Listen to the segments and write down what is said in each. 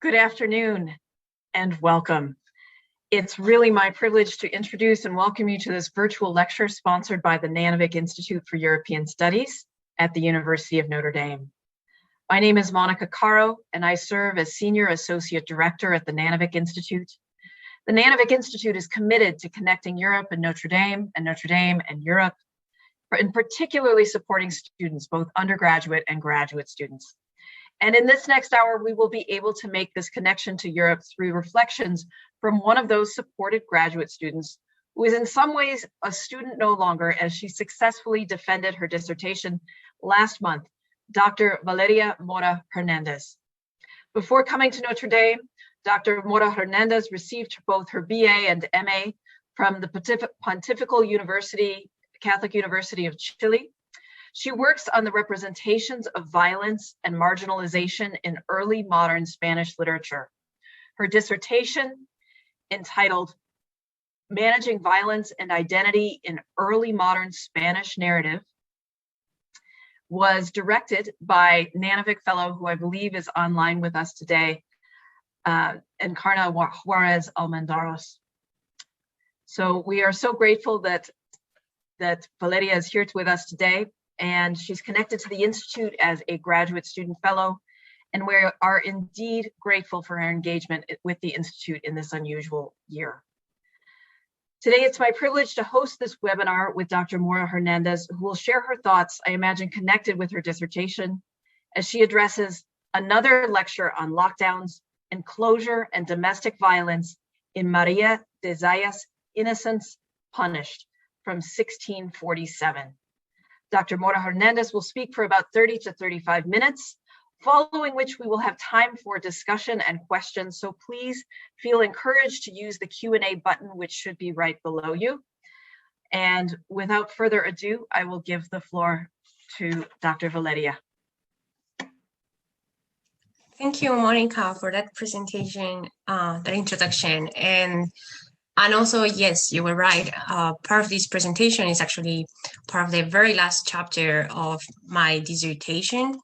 Good afternoon and welcome. It's really my privilege to introduce and welcome you to this virtual lecture sponsored by the Nanovic Institute for European Studies at the University of Notre Dame. My name is Monica Caro, and I serve as Senior Associate Director at the Nanovic Institute. The Nanovic Institute is committed to connecting Europe and Notre Dame and Europe, and particularly supporting students, both undergraduate and graduate students. And in this next hour, we will be able to make this connection to Europe through reflections from one of those supported graduate students who is in some ways a student no longer, as she successfully defended her dissertation last month, Dr. Valeria Mora-Hernández. Before coming to Notre Dame, Dr. Mora-Hernández received both her BA and MA from the Pontifical University, Catholic University of Chile. She works on the representations of violence and marginalization in early modern Spanish literature. Her dissertation, entitled Managing Violence and Identity in Early Modern Spanish Narrative, was directed by Nanovic fellow, who I believe is online with us today, Encarna Juarez Almendaros. So we are so grateful that Valeria is here with us today. And she's connected to the Institute as a graduate student fellow, and we are indeed grateful for her engagement with the Institute in this unusual year. Today, it's my privilege to host this webinar with Dr. Mora-Hernández, who will share her thoughts, I imagine, connected with her dissertation, as she addresses another lecture on lockdowns, enclosure, and domestic violence in María de Zayas' Innocence Punished from 1647. Dr. Mora-Hernández will speak for about 30 to 35 minutes, following which we will have time for discussion and questions. So please feel encouraged to use the Q&A button, which should be right below you. And without further ado, I will give the floor to Dr. Valeria. Thank you, Monica, for that presentation, that introduction. And also, yes, you were right. Part of this presentation is actually part of the very last chapter of my dissertation.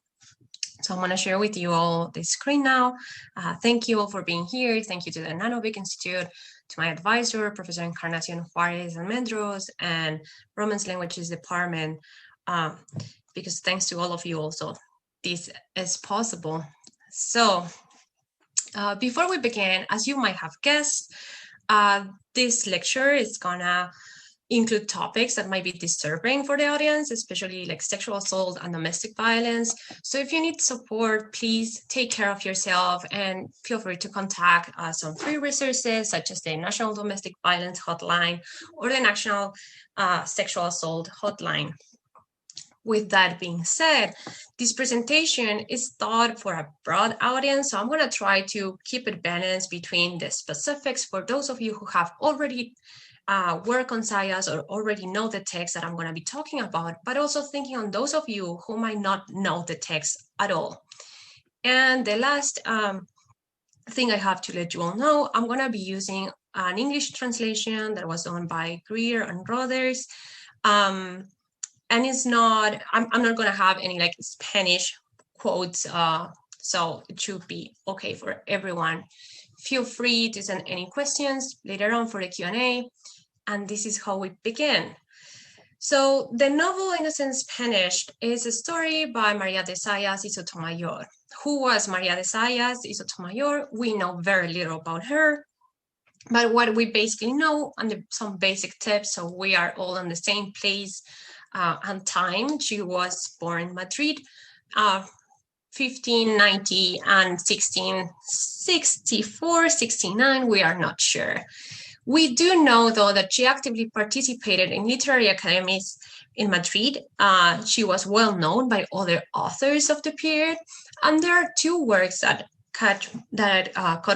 So I'm going to share with you all the screen now. Thank you all for being here. Thank you to the Nanovic Institute, to my advisor, Professor Encarnacion Juarez Almendaros, and Romance Languages Department, because thanks to all of you also, this is possible. So before we begin, as you might have guessed, this lecture is gonna include topics that might be disturbing for the audience, especially like sexual assault and domestic violence. So if you need support, please take care of yourself and feel free to contact some free resources such as the National Domestic Violence Hotline or the National Sexual Assault Hotline. With that being said, this presentation is thought for a broad audience, so I'm going to try to keep it balanced between the specifics for those of you who have already worked on Zayas or already know the text that I'm going to be talking about, but also thinking on those of you who might not know the text at all. And the last thing I have to let you all know, I'm going to be using an English translation that was done by Greer and Rothers. And it's not, I'm not going to have any like Spanish quotes, so it should be okay for everyone. Feel free to send any questions later on for the Q&A, and this is how we begin. So the novel Innocence Punished is a story by María de Zayas y Sotomayor. Who was María de Zayas y Sotomayor? We know very little about her, but what we basically know and some basic tips, so we are all on the same place and time. She was born in Madrid, 1590 and 1664, 69, we are not sure. We do know, though, that she actively participated in literary academies in Madrid. She was well known by other authors of the period, and there are two works that caught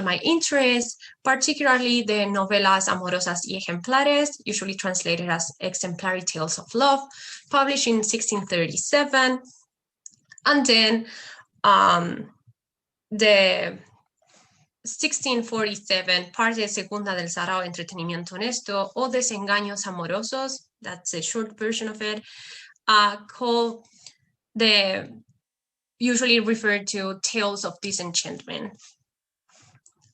my interest, particularly the novelas amorosas y ejemplares, usually translated as exemplary tales of love, published in 1637, and then the 1647 Parte Segunda del Sarao Entretenimiento Honesto, o Desengaños Amorosos, that's a short version of it, called the usually referred to tales of disenchantment.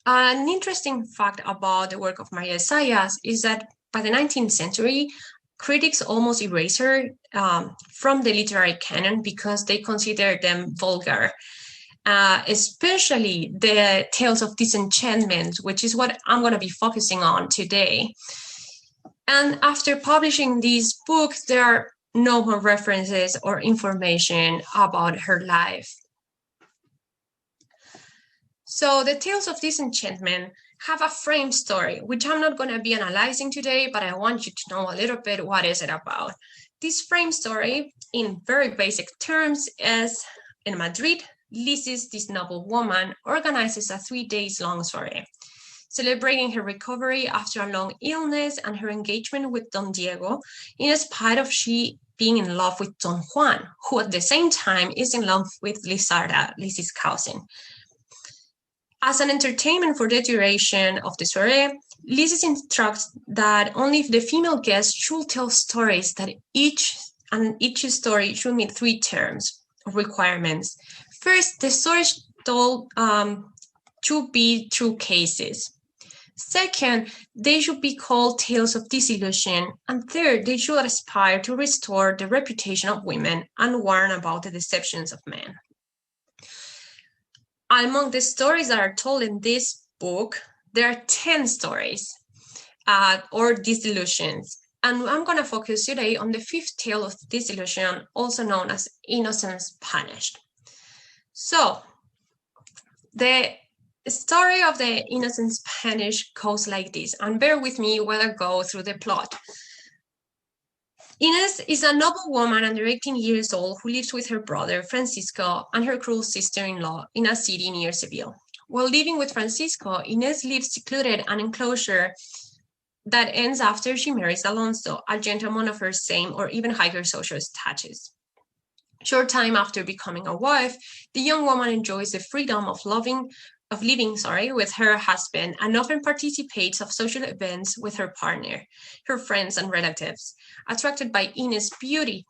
An interesting fact about the work of María Zayas is that by the 19th century, critics almost erased her from the literary canon because they considered them vulgar, especially the tales of disenchantment, which is what I'm going to be focusing on today. And after publishing these books, there are no more references or information about her life. So the tales of disenchantment have a frame story, which I'm not going to be analyzing today, but I want you to know a little bit what is it about. This frame story, in very basic terms, is in Madrid, Lisis, this noble woman, organizes a 3 days long soirée, celebrating her recovery after a long illness and her engagement with Don Diego, in spite of she being in love with Don Juan, who at the same time is in love with Lizarda, Lisis' cousin. As an entertainment for the duration of the soirée, Lisis instructs that only the female guests should tell stories that each story should meet 3 terms of requirements. First, the stories told should be true cases. Second, they should be called tales of disillusion. And third, they should aspire to restore the reputation of women and warn about the deceptions of men. Among the stories that are told in this book, there are 10 stories or disillusions. And I'm going to focus today on the 5th tale of disillusion, also known as Innocence Punished. So, the story of the Innocence Punished goes like this, and bear with me while I go through the plot. Inés is a noble woman under 18 years old who lives with her brother, Francisco, and her cruel sister-in-law in a city near Seville. While living with Francisco, Inés lives secluded in an enclosure that ends after she marries Alonso, a gentleman of her same or even higher social status. Short time after becoming a wife, the young woman enjoys the freedom of living with her husband and often participates of social events with her partner, her friends and relatives. Attracted by Inés' beauty,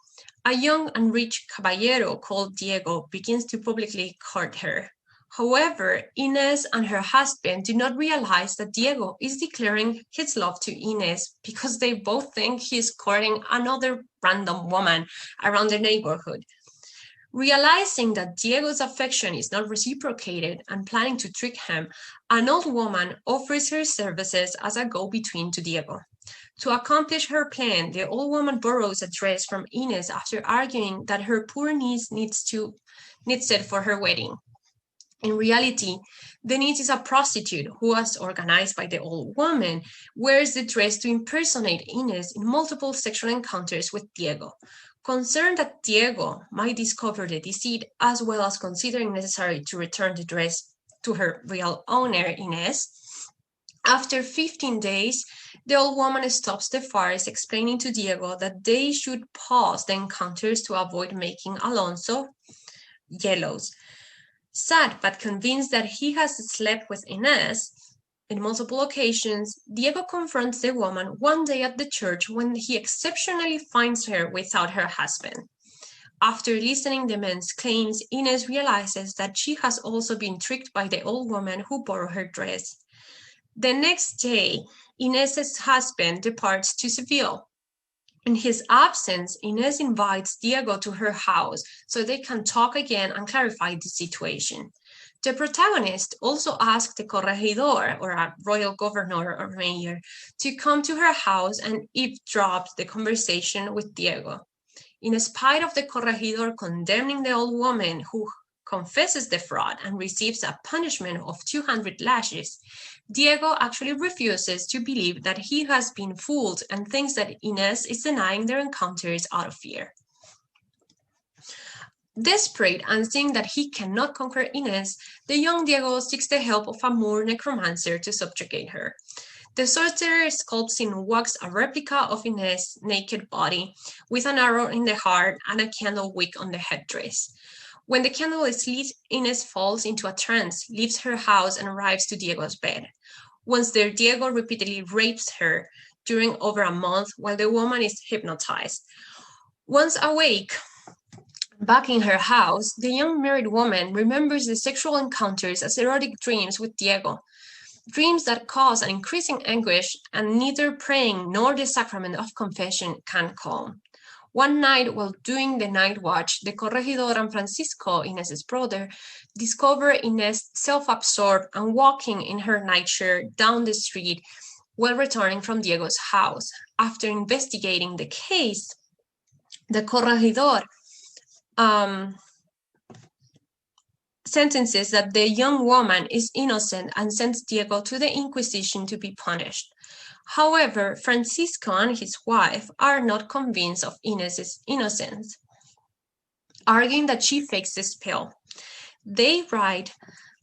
a young and rich caballero called Diego begins to publicly court her. However, Inés and her husband do not realize that Diego is declaring his love to Inés because they both think he is courting another random woman around the neighborhood. Realizing that Diego's affection is not reciprocated and planning to trick him, an old woman offers her services as a go-between to Diego. To accomplish her plan, the old woman borrows a dress from Inés after arguing that her poor niece needs it for her wedding. In reality, the niece is a prostitute who was organized by the old woman, wears the dress to impersonate Inés in multiple sexual encounters with Diego. Concerned that Diego might discover the deceit, as well as considering necessary to return the dress to her real owner, Inés, after 15 days, the old woman stops the farce, explaining to Diego that they should pause the encounters to avoid making Alonso jealous. Sad but convinced that he has slept with Inés in multiple occasions, Diego confronts the woman one day at the church when he exceptionally finds her without her husband. After listening to the man's claims, Inés realizes that she has also been tricked by the old woman who borrowed her dress. The next day, Inés's husband departs to Seville. In his absence, Inés invites Diego to her house so they can talk again and clarify the situation. The protagonist also asked the corregidor, or a royal governor or mayor, to come to her house and eavesdrop the conversation with Diego. In spite of the corregidor condemning the old woman who confesses the fraud and receives a punishment of 200 lashes, Diego actually refuses to believe that he has been fooled and thinks that Inés is denying their encounters out of fear. Desperate and seeing that he cannot conquer Inés, the young Diego seeks the help of a Moor necromancer to subjugate her. The sorcerer sculpts in wax a replica of Inés' naked body with an arrow in the heart and a candle wick on the headdress. When the candle is lit, Inés falls into a trance, leaves her house, and arrives to Diego's bed. Once there, Diego repeatedly rapes her during over a month while the woman is hypnotized. Once awake, back in her house, the young married woman remembers the sexual encounters as erotic dreams with Diego. dreams that cause an increasing anguish, and neither praying nor the sacrament of confession can calm. One night, while doing the night watch, the corregidor and Francisco, Inés's brother, discover Inés self-absorbed and walking in her nightshare down the street while returning from Diego's house. After investigating the case, the corregidor sentences that the young woman is innocent and sends Diego to the Inquisition to be punished. However, Francisco and his wife are not convinced of Inés's innocence, arguing that she fakes the spell. They write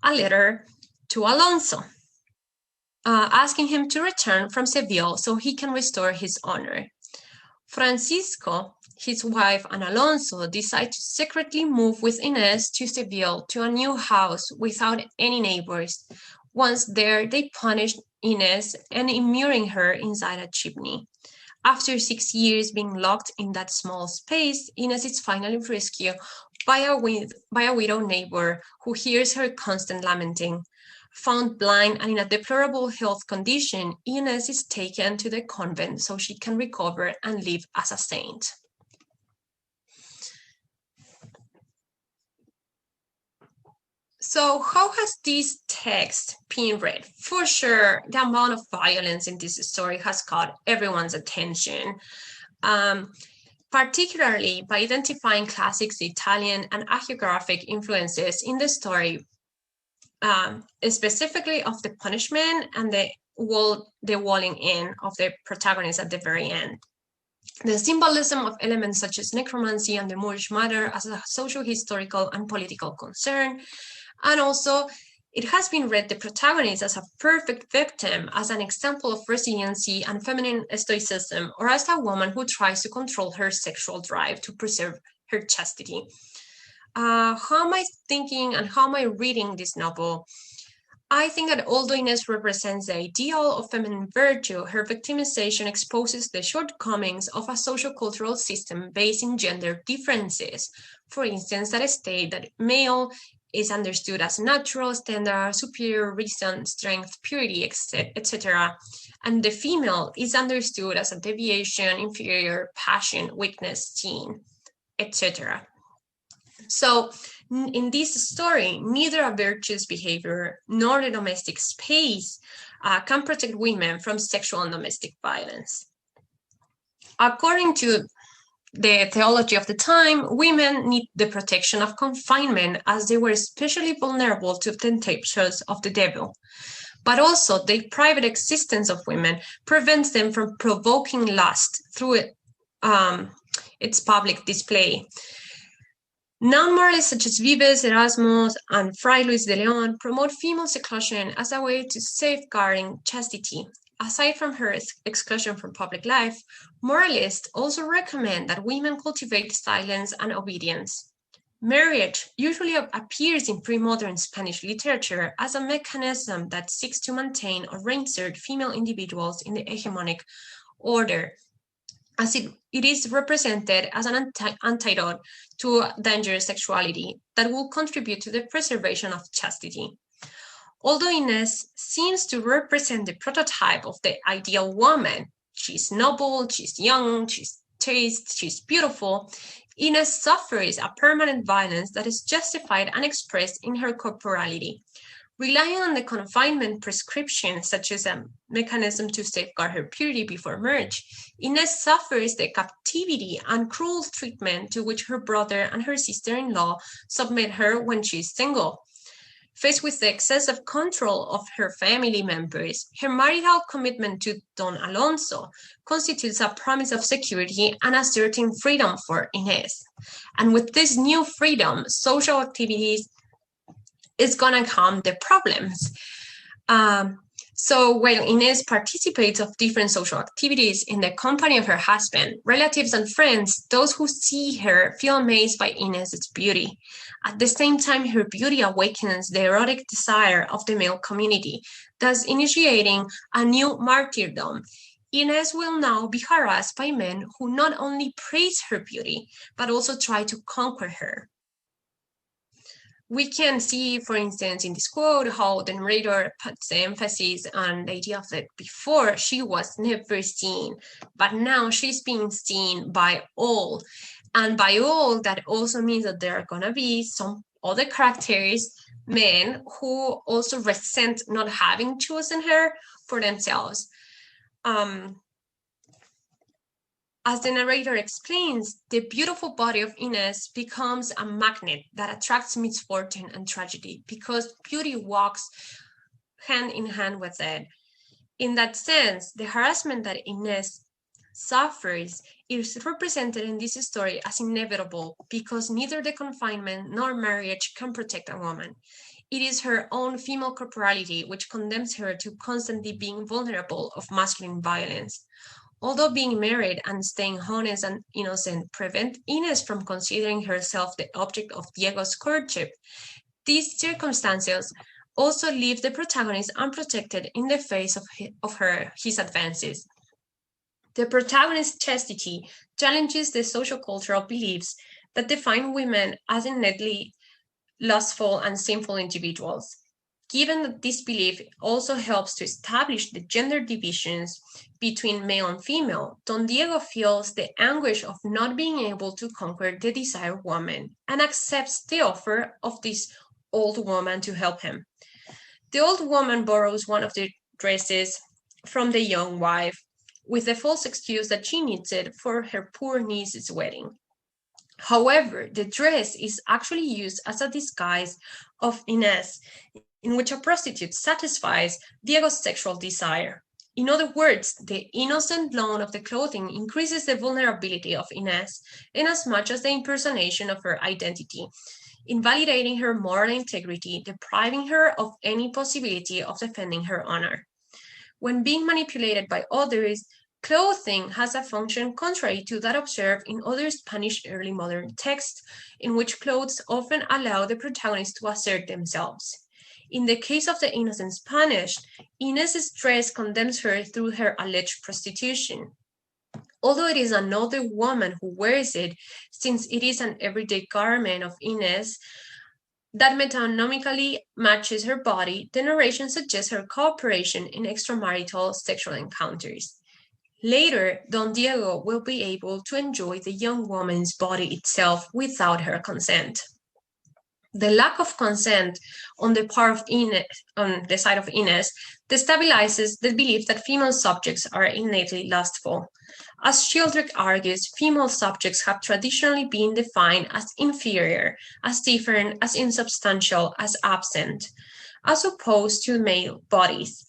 a letter to Alonso, asking him to return from Seville so he can restore his honor. Francisco, his wife, and Alonso decide to secretly move with Inés to Seville to a new house without any neighbors. Once there, they punish Inés and immuring her inside a chimney. After 6 years being locked in that small space, Inés is finally rescued by a widow neighbor who hears her constant lamenting. Found blind and in a deplorable health condition, Inés is taken to the convent so she can recover and live as a saint. So how has this text been read? For sure, the amount of violence in this story has caught everyone's attention, particularly by identifying classics Italian and hagiographic influences in the story, specifically of the punishment and the walling in of the protagonist at the very end. The symbolism of elements such as necromancy and the Moorish matter as a social, historical, and political concern. And also, it has been read the protagonist as a perfect victim, as an example of resiliency and feminine stoicism, or as a woman who tries to control her sexual drive to preserve her chastity. How am I thinking and how am I reading this novel? I think that although Inés represents the ideal of feminine virtue, her victimization exposes the shortcomings of a social-cultural system based in gender differences. For instance, that state that male is understood as natural, standard, superior, reason, strength, purity, etc. And the female is understood as a deviation, inferior, passion, weakness, sin, etc. So in this story, neither a virtuous behavior nor the domestic space can protect women from sexual and domestic violence. According to the theology of the time, women need the protection of confinement as they were especially vulnerable to temptations of the devil. But also the private existence of women prevents them from provoking lust through its public display. Non-moralists such as Vives, Erasmus, and Fray Luis de Leon promote female seclusion as a way to safeguarding chastity. Aside from her exclusion from public life, moralists also recommend that women cultivate silence and obedience. Marriage usually appears in pre-modern Spanish literature as a mechanism that seeks to maintain or reinsert female individuals in the hegemonic order, as it is represented as an antidote to dangerous sexuality that will contribute to the preservation of chastity. Although Inés seems to represent the prototype of the ideal woman, she's noble, she's young, she's chaste, she's beautiful, Inés suffers a permanent violence that is justified and expressed in her corporality. Relying on the confinement prescription, such as a mechanism to safeguard her purity before marriage, Inés suffers the captivity and cruel treatment to which her brother and her sister-in-law submit her when she is single. Faced with the excessive control of her family members, her marital commitment to Don Alonso constitutes a promise of security and a certain freedom for Inés. And with this new freedom, social activities is gonna come the problems. So while Inés participates of different social activities in the company of her husband, relatives and friends, those who see her feel amazed by Inés's beauty. At the same time, her beauty awakens the erotic desire of the male community, thus initiating a new martyrdom. Inés will now be harassed by men who not only praise her beauty, but also try to conquer her. We can see, for instance, in this quote, how the narrator puts the emphasis on the idea of that before she was never seen, but now she's being seen by all. And by all, that also means that there are gonna be some other characters, men, who also resent not having chosen her for themselves. As the narrator explains, the beautiful body of Inez becomes a magnet that attracts misfortune and tragedy because beauty walks hand in hand with it. In that sense, the harassment that Inez suffers is represented in this story as inevitable because neither the confinement nor marriage can protect a woman. It is her own female corporality which condemns her to constantly being vulnerable of masculine violence. Although being married and staying honest and innocent prevent Inez from considering herself the object of Diego's courtship, these circumstances also leave the protagonist unprotected in the face of his advances. The protagonist's chastity challenges the social-cultural beliefs that define women as innately lustful and sinful individuals. Given that this belief also helps to establish the gender divisions between male and female, Don Diego feels the anguish of not being able to conquer the desired woman and accepts the offer of this old woman to help him. The old woman borrows one of the dresses from the young wife with the false excuse that she needs it for her poor niece's wedding. However, the dress is actually used as a disguise of Inez, in which a prostitute satisfies Diego's sexual desire. In other words, the innocent loan of the clothing increases the vulnerability of Inez inasmuch as the impersonation of her identity, invalidating her moral integrity, depriving her of any possibility of defending her honor. When being manipulated by others, clothing has a function contrary to that observed in other Spanish early modern texts, in which clothes often allow the protagonist to assert themselves. In the case of the Innocence Punished, Inez's dress condemns her through her alleged prostitution. Although it is another woman who wears it, since it is an everyday garment of Inez that metanomically matches her body, the narration suggests her cooperation in extramarital sexual encounters. Later, Don Diego will be able to enjoy the young woman's body itself without her consent. The lack of consent on the part of Inez, on the side of Inez, destabilizes the belief that female subjects are innately lustful. As Sheldrick argues, female subjects have traditionally been defined as inferior, as different, as insubstantial, as absent, as opposed to male bodies.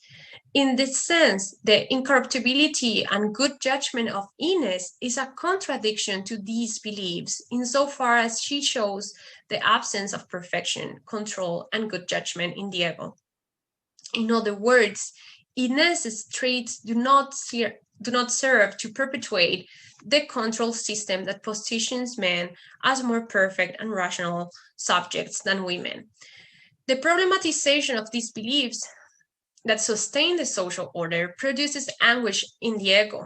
In this sense, the incorruptibility and good judgment of Inez is a contradiction to these beliefs, insofar as she shows the absence of perfection, control, and good judgment in Diego. In other words, Inez's traits do not serve to perpetuate the control system that positions men as more perfect and rational subjects than women. The problematization of these beliefs that sustain the social order produces anguish in Diego.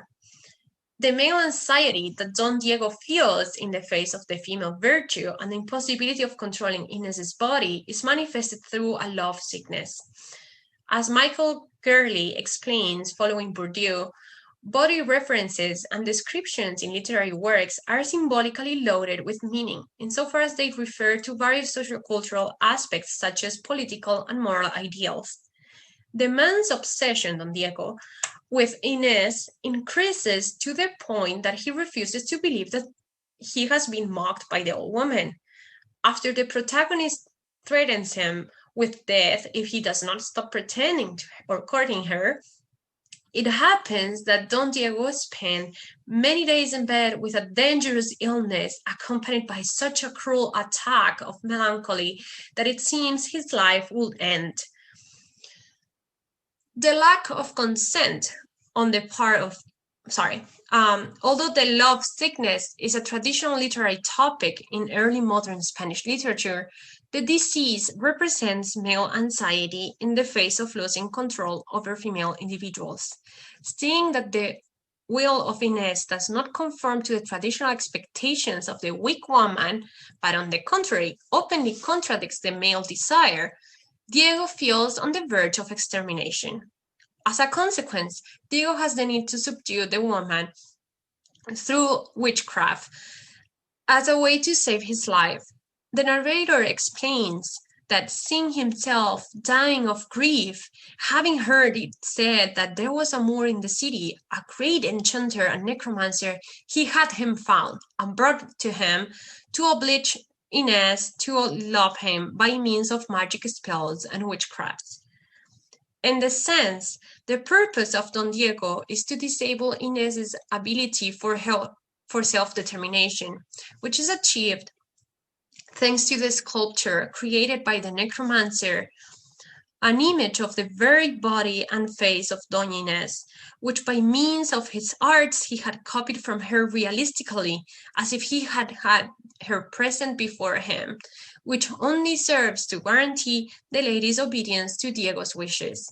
The male anxiety that Don Diego feels in the face of the female virtue and the impossibility of controlling Inez's body is manifested through a love sickness. As Michael Gurley explains following Bourdieu, body references and descriptions in literary works are symbolically loaded with meaning, insofar as they refer to various sociocultural aspects such as political and moral ideals. The man's obsession, Don Diego, with Inez increases to the point that he refuses to believe that he has been mocked by the old woman. After the protagonist threatens him with death if he does not stop pretending to or courting her, it happens that Don Diego spent many days in bed with a dangerous illness accompanied by such a cruel attack of melancholy that it seems his life will end. The lack of consent on the part of, although the love sickness is a traditional literary topic in early modern Spanish literature, the disease represents male anxiety in the face of losing control over female individuals. Seeing that the will of Inés does not conform to the traditional expectations of the weak woman, but on the contrary, openly contradicts the male desire, Diego feels on the verge of extermination. As a consequence, Diego has the need to subdue the woman through witchcraft as a way to save his life. The narrator explains that seeing himself dying of grief, having heard it said that there was a Moor in the city, a great enchanter and necromancer, he had him found and brought to him to oblige Inés to love him by means of magic spells and witchcrafts. In this sense, the purpose of Don Diego is to disable Inés's ability for self-determination, which is achieved thanks to the sculpture created by the necromancer, an image of the very body and face of Doña Inés, which by means of his arts he had copied from her realistically, as if he had had her present before him, which only serves to guarantee the lady's obedience to Diego's wishes.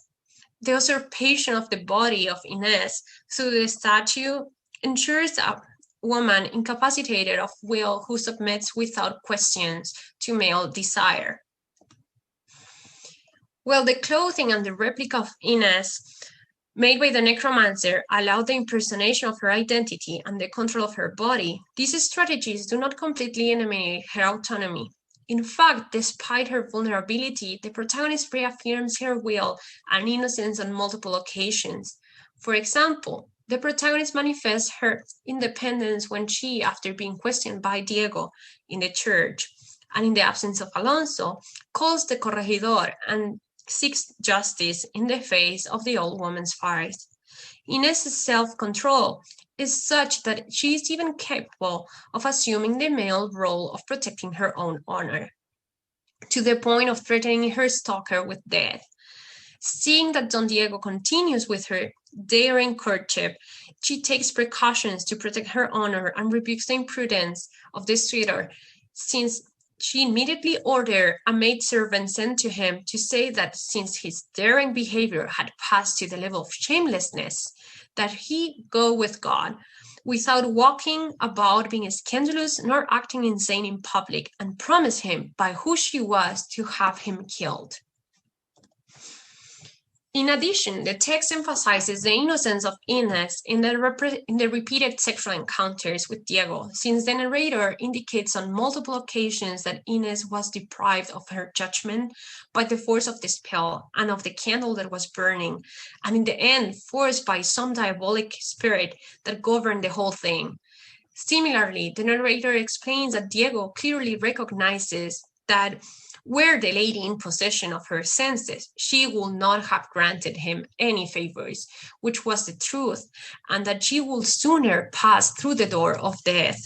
The usurpation of the body of Inés through the statue ensures a woman incapacitated of will who submits without questions to male desire. Well, the clothing and the replica of Inés made by the necromancer allowed the impersonation of her identity and the control of her body. These strategies do not completely eliminate her autonomy. In fact, despite her vulnerability, the protagonist reaffirms her will and innocence on multiple occasions. For example, the protagonist manifests her independence when she, after being questioned by Diego in the church and in the absence of Alonso, calls the corregidor and seeks justice in the face of the old woman's fires. Inés's self-control is such that she is even capable of assuming the male role of protecting her own honor, to the point of threatening her stalker with death. Seeing that Don Diego continues with her daring courtship, she takes precautions to protect her honor and rebukes the imprudence of the suitor, since she immediately ordered a maidservant sent to him to say that since his daring behavior had passed to the level of shamelessness, that he go with God, without walking about being scandalous nor acting insane in public, and promise him by who she was to have him killed. In addition, the text emphasizes the innocence of Inés in the repeated sexual encounters with Diego, since the narrator indicates on multiple occasions that Inés was deprived of her judgment by the force of the spell and of the candle that was burning, and in the end, forced by some diabolic spirit that governed the whole thing. Similarly, the narrator explains that Diego clearly recognizes that were the lady in possession of her senses, she would not have granted him any favors, which was the truth, and that she would sooner pass through the door of death.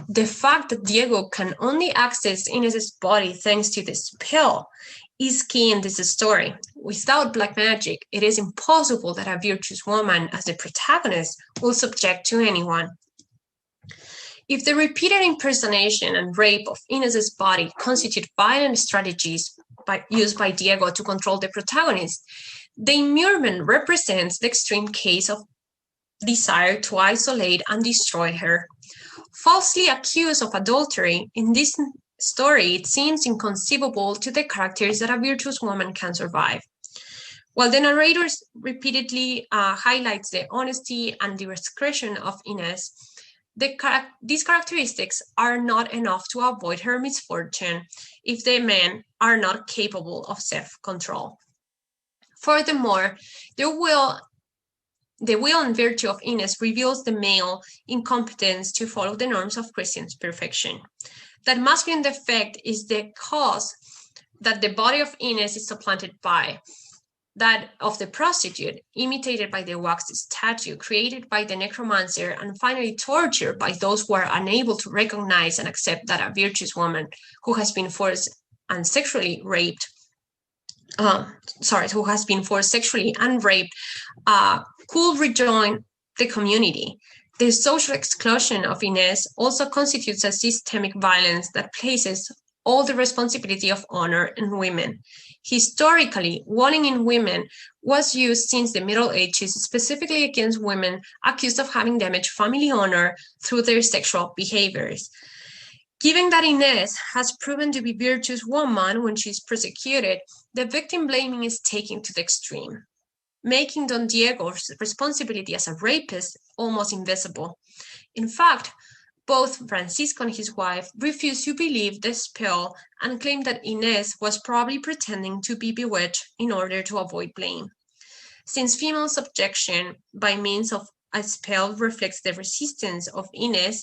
The fact that Diego can only access Inés's body thanks to the spell is key in this story. Without black magic, it is impossible that a virtuous woman, as the protagonist, will subject to anyone. If the repeated impersonation and rape of Inés's body constitute violent strategies used by Diego to control the protagonist, the immurement represents the extreme case of desire to isolate and destroy her. Falsely accused of adultery, in this story, it seems inconceivable to the characters that a virtuous woman can survive. While the narrator repeatedly highlights the honesty and the discretion of Inés, these characteristics are not enough to avoid her misfortune if the men are not capable of self-control. Furthermore, the will and virtue of Inés reveals the male incompetence to follow the norms of Christian perfection. That masculine defect is the cause that the body of Inés is supplanted by that of the prostitute, imitated by the wax statue created by the necromancer, and finally tortured by those who are unable to recognize and accept that a virtuous woman who has been forced and sexually raped, who has been forced sexually and raped, could rejoin the community. The social exclusion of Inés also constitutes a systemic violence that places all the responsibility of honor in women. Historically, walling in women was used since the Middle Ages, specifically against women accused of having damaged family honor through their sexual behaviors. Given that Inés has proven to be a virtuous woman when she's persecuted, the victim blaming is taken to the extreme, making Don Diego's responsibility as a rapist almost invisible. In fact, both Francisco and his wife refused to believe the spell and claimed that Inés was probably pretending to be bewitched in order to avoid blame. Since female subjection by means of a spell reflects the resistance of Inés,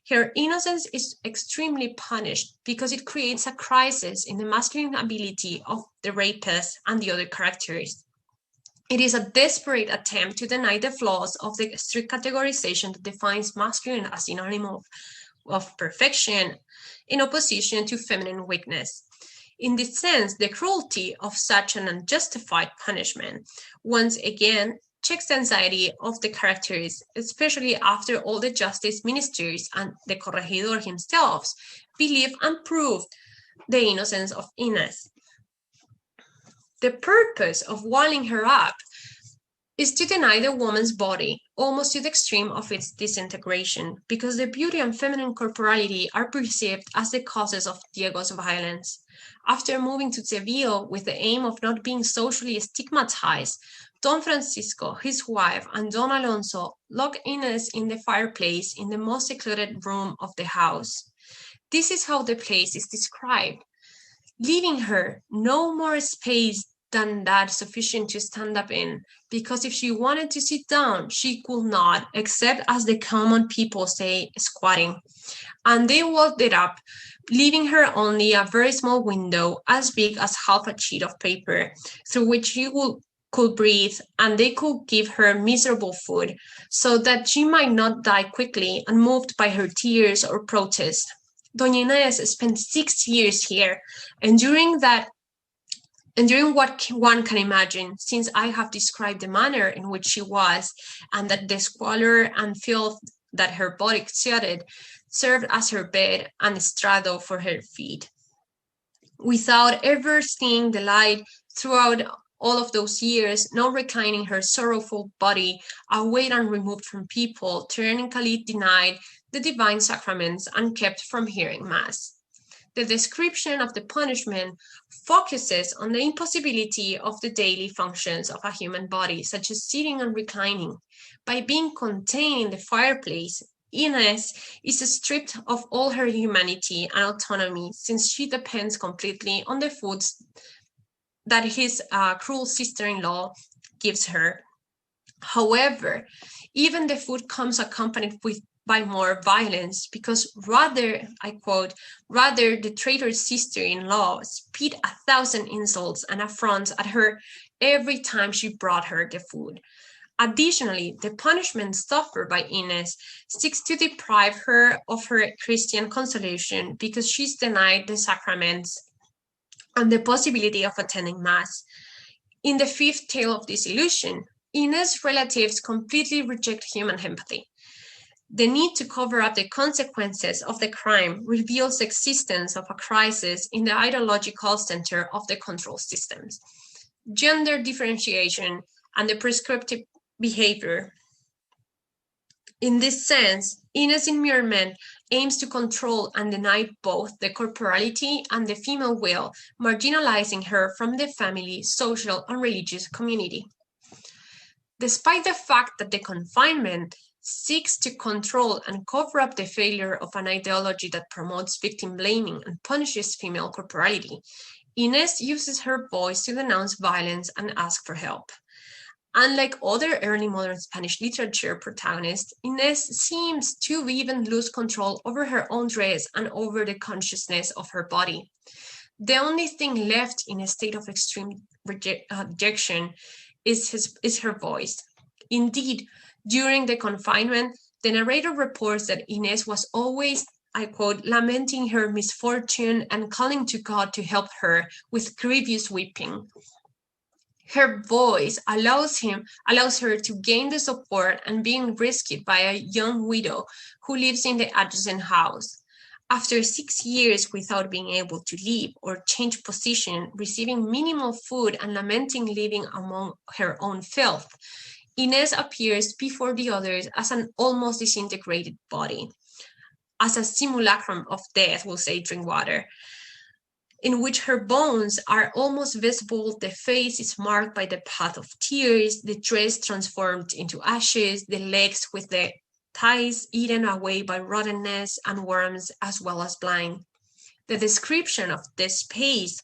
her innocence is extremely punished because it creates a crisis in the masculine ability of the rapist and the other characters. It is a desperate attempt to deny the flaws of the strict categorization that defines masculine as synonym of perfection in opposition to feminine weakness. In this sense, the cruelty of such an unjustified punishment once again checks the anxiety of the characters, especially after all the justice ministers and the corregidor himself believe and prove the innocence of Inés. The purpose of walling her up is to deny the woman's body almost to the extreme of its disintegration, because the beauty and feminine corporality are perceived as the causes of Diego's violence. After moving to Seville with the aim of not being socially stigmatized, Don Francisco, his wife, and Don Alonso lock Inés in the fireplace in the most secluded room of the house. This is how the place is described, leaving her no more space than that sufficient to stand up in, because if she wanted to sit down, she could not, except as the common people say, squatting. And they walled it up, leaving her only a very small window as big as half a sheet of paper, through which she could breathe, and they could give her miserable food, so that she might not die quickly, unmoved by her tears or protest. Doña Inés spent 6 years here, and during what one can imagine, since I have described the manner in which she was, and that the squalor and filth that her body exuded served as her bed and estrado for her feet. Without ever seeing the light throughout all of those years, not reclining her sorrowful body, away and removed from people, tyrannically denied the divine sacraments and kept from hearing Mass. The description of the punishment focuses on the impossibility of the daily functions of a human body, such as sitting and reclining. By being contained in the fireplace, Inés is stripped of all her humanity and autonomy, since she depends completely on the foods that his cruel sister-in-law gives her. However, even the food comes accompanied by more violence, because rather, I quote, rather the traitor's sister-in-law spit 1,000 insults and affronts at her every time she brought her the food. Additionally, the punishment suffered by Inés seeks to deprive her of her Christian consolation, because she's denied the sacraments and the possibility of attending Mass. In the fifth tale of disillusion, Inés' relatives completely reject human empathy. The need to cover up the consequences of the crime reveals the existence of a crisis in the ideological center of the control systems. Gender differentiation and the prescriptive behavior. In this sense, Inés' immurement aims to control and deny both the corporality and the female will, marginalizing her from the family, social, and religious community. Despite the fact that the confinement seeks to control and cover up the failure of an ideology that promotes victim blaming and punishes female corporality, Inés uses her voice to denounce violence and ask for help. Unlike other early modern Spanish literature protagonists, Inés seems to even lose control over her own dress and over the consciousness of her body. The only thing left in a state of extreme rejection is her voice. Indeed, during the confinement, the narrator reports that Inés was always, I quote, lamenting her misfortune and calling to God to help her with grievous weeping. Her voice allows her to gain the support and being rescued by a young widow who lives in the adjacent house. After 6 years without being able to leave or change position, receiving minimal food and lamenting living among her own filth, Inez appears before the others as an almost disintegrated body, as a simulacrum of death, will say Drinkwater, in which her bones are almost visible, the face is marked by the path of tears, the dress transformed into ashes, the legs with the thighs eaten away by rottenness and worms, as well as blind. The description of this space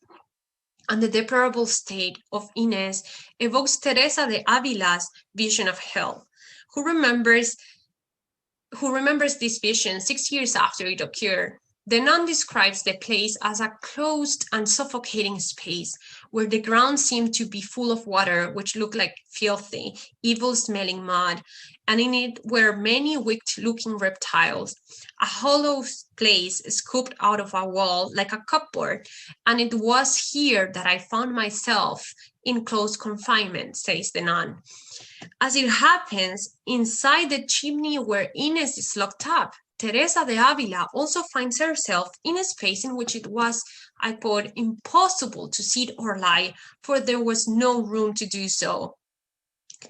and the deplorable state of Inez evokes Teresa de Avila's vision of hell, who remembers this vision 6 years after it occurred. The nun describes the place as a closed and suffocating space where the ground seemed to be full of water, which looked like filthy, evil-smelling mud, and in it were many wicked-looking reptiles, a hollow place scooped out of a wall like a cupboard, and it was here that I found myself in close confinement, says the nun. As it happens, inside the chimney where Inez is locked up, Teresa de Avila also finds herself in a space in which it was, I quote, impossible to sit or lie, for there was no room to do so.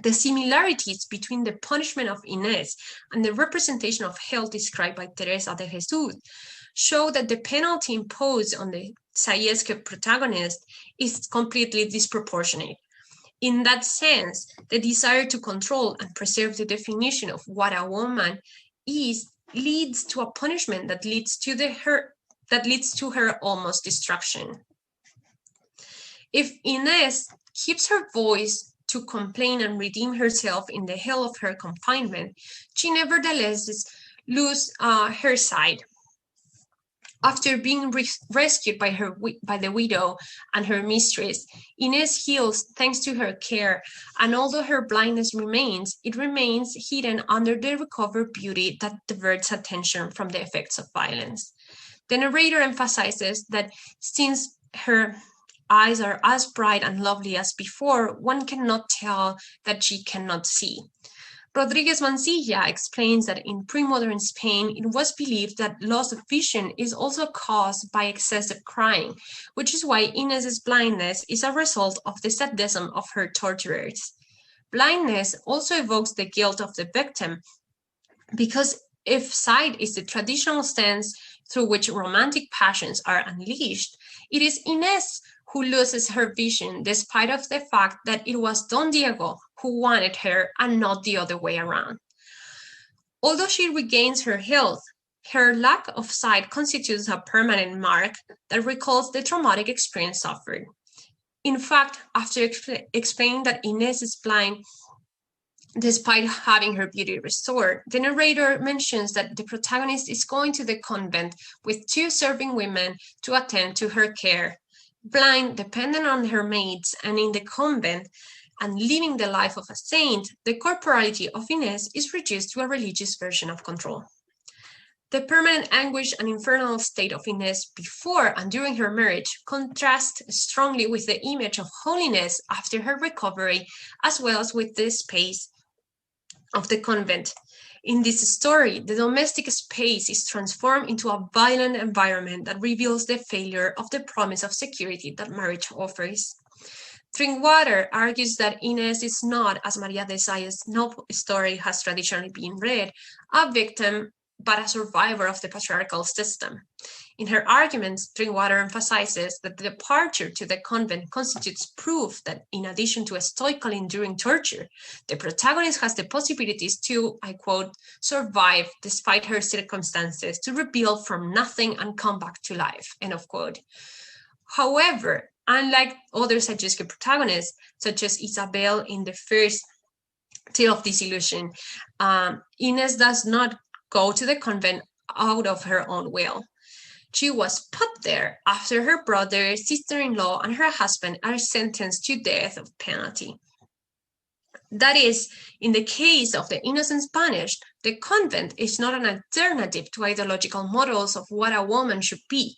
The similarities between the punishment of Inez and the representation of hell described by Teresa de Jesus show that the penalty imposed on the Zayas protagonist is completely disproportionate. In that sense, the desire to control and preserve the definition of what a woman is leads to a punishment that leads to her almost destruction. If Inez keeps her voice to complain and redeem herself in the hell of her confinement, she nevertheless loses her side. After being rescued by the widow and her mistress, Inez heals thanks to her care, and although her blindness remains, it remains hidden under the recovered beauty that diverts attention from the effects of violence. The narrator emphasizes that since her eyes are as bright and lovely as before, one cannot tell that she cannot see. Rodriguez Mancilla explains that in pre-modern Spain, it was believed that loss of vision is also caused by excessive crying, which is why Inez's blindness is a result of the sadism of her torturers. Blindness also evokes the guilt of the victim, because if sight is the traditional sense through which romantic passions are unleashed, it is Inez who loses her vision despite of the fact that it was Don Diego who wanted her and not the other way around. Although she regains her health, her lack of sight constitutes a permanent mark that recalls the traumatic experience suffered. In fact, after explaining that Inez is blind despite having her beauty restored, the narrator mentions that the protagonist is going to the convent with 2 serving women to attend to her care. Blind, dependent on her maids, and in the convent, and living the life of a saint, the corporality of Inez is reduced to a religious version of control. The permanent anguish and infernal state of Inez before and during her marriage contrast strongly with the image of holiness after her recovery, as well as with the space of the convent. In this story, the domestic space is transformed into a violent environment that reveals the failure of the promise of security that marriage offers. Drinkwater argues that Inez is not, as María de Zayas' novel story has traditionally been read, a victim, but a survivor of the patriarchal system. In her arguments, Drinkwater emphasizes that the departure to the convent constitutes proof that, in addition to stoically enduring torture, the protagonist has the possibilities to, I quote, survive despite her circumstances, to rebuild from nothing and come back to life, end of quote. However, unlike other Zayas protagonists, such as Isabel in the first Tale of Disillusion, Inez does not go to the convent out of her own will. She was put there after her brother, sister-in-law, and her husband are sentenced to death of penalty. That is, in the case of the Innocence Punished, the convent is not an alternative to ideological models of what a woman should be.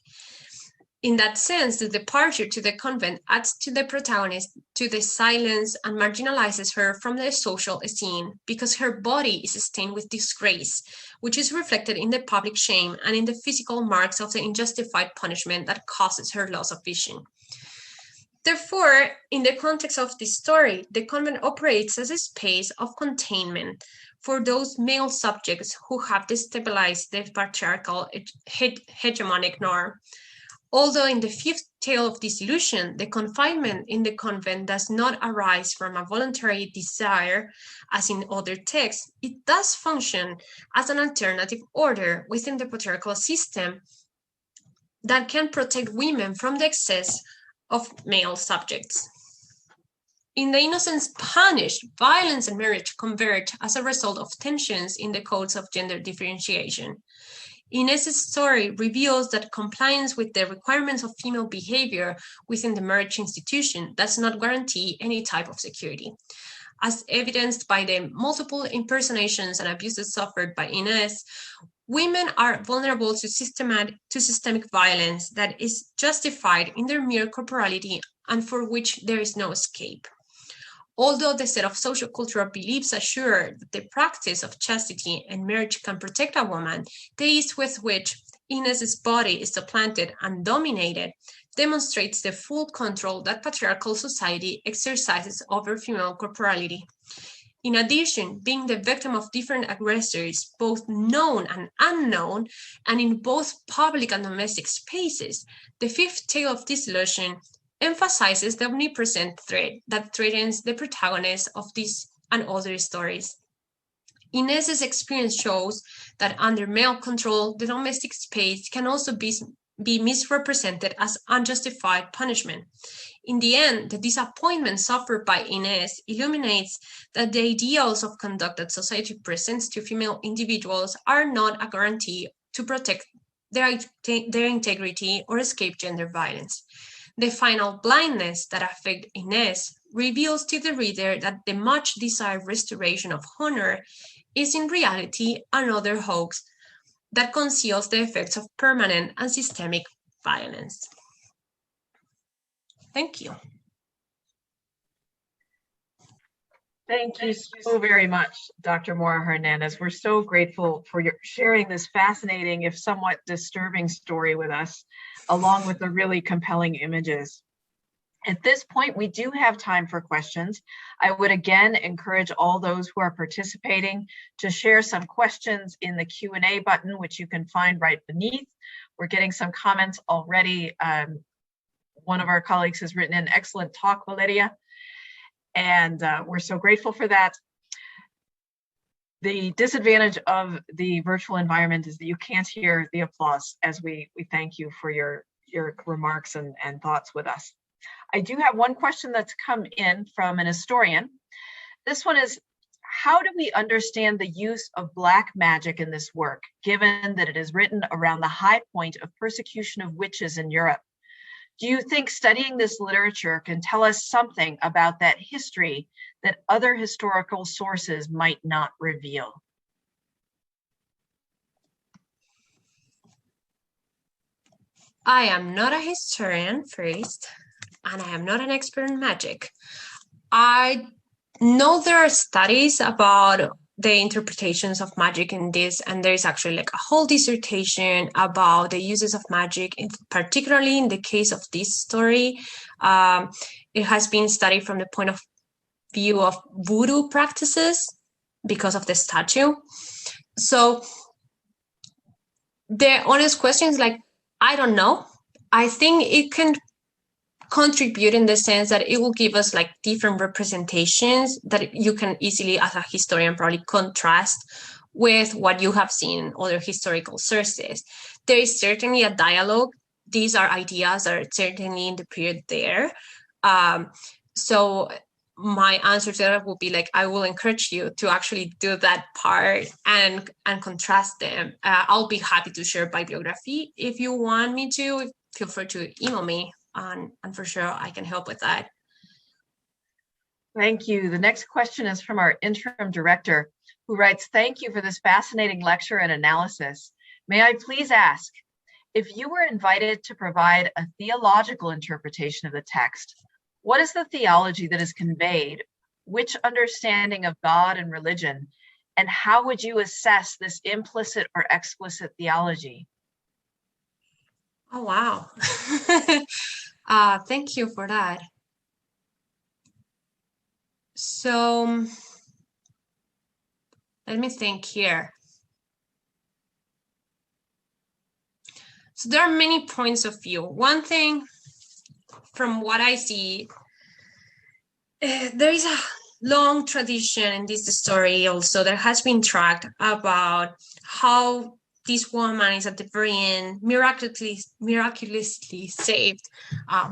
In that sense, the departure to the convent adds to the protagonist to the silence and marginalizes her from the social scene because her body is stained with disgrace, which is reflected in the public shame and in the physical marks of the unjustified punishment that causes her loss of vision. Therefore, in the context of this story, the convent operates as a space of containment for those male subjects who have destabilized the patriarchal hegemonic norm. Although in the fifth tale of disillusion, the confinement in the convent does not arise from a voluntary desire, as in other texts, it does function as an alternative order within the patriarchal system that can protect women from the excess of male subjects. In the Innocence Punished, violence and marriage converge as a result of tensions in the codes of gender differentiation. Inez's story reveals that compliance with the requirements of female behavior within the marriage institution does not guarantee any type of security. As evidenced by the multiple impersonations and abuses suffered by Inez, women are vulnerable to systemic violence that is justified in their mere corporality and for which there is no escape. Although the set of sociocultural beliefs assure that the practice of chastity and marriage can protect a woman, the ease with which Inez's body is supplanted and dominated demonstrates the full control that patriarchal society exercises over female corporality. In addition, being the victim of different aggressors, both known and unknown, and in both public and domestic spaces, the fifth tale of disillusion emphasizes the omnipresent threat that threatens the protagonist of this and other stories. Inez's experience shows that under male control, the domestic space can also be misrepresented as unjustified punishment. In the end, the disappointment suffered by Inez illuminates that the ideals of conduct that society presents to female individuals are not a guarantee to protect their integrity or escape gender violence. The final blindness that affects Inez reveals to the reader that the much desired restoration of honor is in reality another hoax that conceals the effects of permanent and systemic violence. Thank you. Thank you so very much, Dr. Mora-Hernández. We're so grateful for your sharing this fascinating, if somewhat disturbing story with us, along with the really compelling images. At this point, we do have time for questions. I would again encourage all those who are participating to share some questions in the Q&A button, which you can find right beneath. We're getting some comments already. One of our colleagues has written an excellent talk, Valeria, and we're so grateful for that. The disadvantage of the virtual environment is that you can't hear the applause as we thank you for your remarks and thoughts with us. I do have one question that's come in from an historian. This one is, how do we understand the use of Black magic in this work, given that it is written around the high point of persecution of witches in Europe? Do you think studying this literature can tell us something about that history that other historical sources might not reveal? I am not a historian, first, and I am not an expert in magic. I know there are studies about the interpretations of magic in this, and there is actually like a whole dissertation about the uses of magic, particularly in the case of this story. It has been studied from the point of view of voodoo practices because of the statue. So the honest question is like, I don't know. I think it can contribute in the sense that it will give us like different representations that you can easily, as a historian, probably contrast with what you have seen in other historical sources. There is certainly a dialogue. These are ideas that are certainly in the period there. So my answer to that would be like, I will encourage you to actually do that part and contrast them. I'll be happy to share bibliography if you want me to. Feel free to email me. And for sure, I can help with that. Thank you. The next question is from our interim director, who writes, thank you for this fascinating lecture and analysis. May I please ask, If you were invited to provide a theological interpretation of the text, what is the theology that is conveyed? Which understanding of God and religion? And how would you assess this implicit or explicit theology? Oh, wow. Thank you for that. So let me think here. So there are many points of view. One thing from what I see, there is a long tradition in this story also that has been tracked about how this woman is at the very end miraculously saved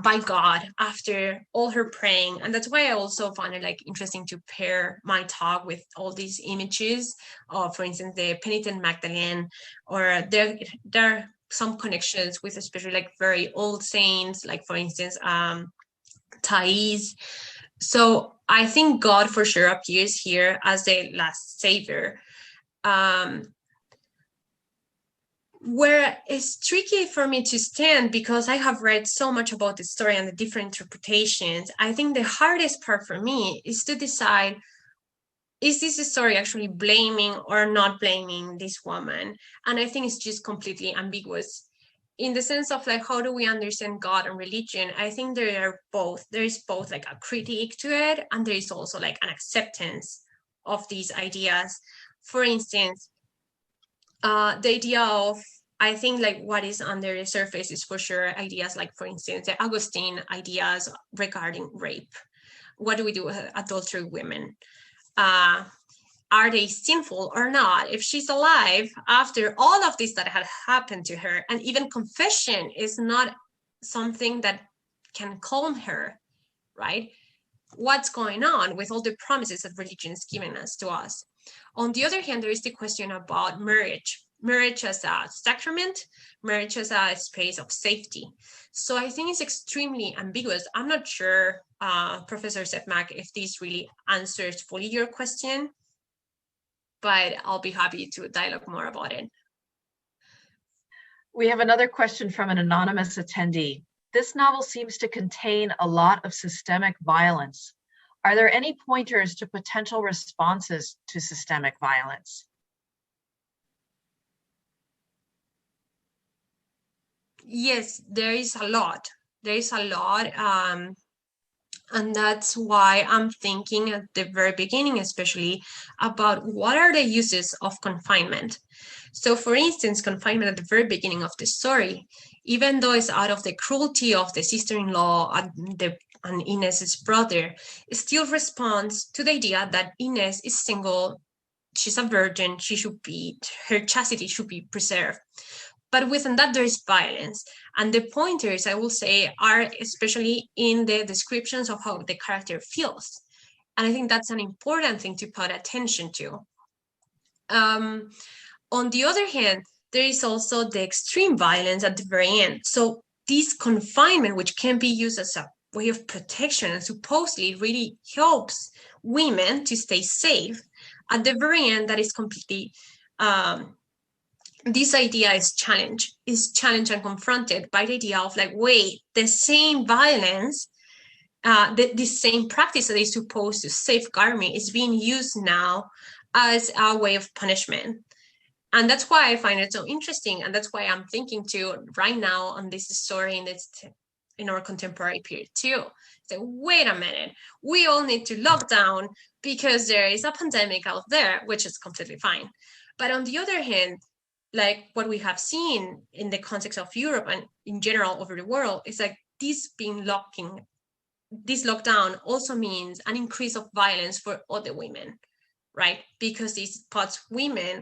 by God after all her praying. And that's why I also found it like interesting to pair my talk with all these images of, for instance, the penitent Magdalene, or there are some connections with especially like very old saints, like for instance, Thais. So I think God for sure appears here as the last savior. Where it's tricky for me to stand because I have read so much about the story and the different interpretations. I think the hardest part for me is to decide, is this story actually blaming or not blaming this woman? And I think it's just completely ambiguous in the sense of like, how do we understand God and religion? I think there is both like a critique to it, and there is also like an acceptance of these ideas. For instance, the idea of, I think like what is under the surface is for sure ideas like, for instance, the Augustine ideas regarding rape. What do we do with adultery women? Are they sinful or not? If she's alive after all of this that had happened to her, and even confession is not something that can calm her, right? What's going on with all the promises that religion is giving us to us? On the other hand, there is the question about marriage as a sacrament, marriage as a space of safety. So I think it's extremely ambiguous. I'm not sure, Professor Setmak, if this really answers fully your question, but I'll be happy to dialogue more about it. We have another question from an anonymous attendee. This novel seems to contain a lot of systemic violence. Are there any pointers to potential responses to systemic violence? Yes, there is a lot. There is a lot. And that's why I'm thinking at the very beginning, especially about what are the uses of confinement. So for instance, confinement at the very beginning of the story, even though it's out of the cruelty of the sister-in-law and Inez's brother, it still responds to the idea that Inez is single, she's a virgin, her chastity should be preserved. But within that, there is violence. And the pointers, I will say, are especially in the descriptions of how the character feels. And I think that's an important thing to pay attention to. On the other hand, there is also the extreme violence at the very end. So this confinement, which can be used as a way of protection and supposedly really helps women to stay safe, at the very end, that is completely this idea is challenged and confronted by the idea of like, wait, the same violence, the same practice that is supposed to safeguard me is being used now as a way of punishment. And that's why I find it so interesting. And that's why I'm thinking too, right now on this story in our contemporary period too. So wait a minute, we all need to lock down because there is a pandemic out there, which is completely fine. But on the other hand, like what we have seen in the context of Europe and in general over the world is like this lockdown also means an increase of violence for other women, right? Because this puts women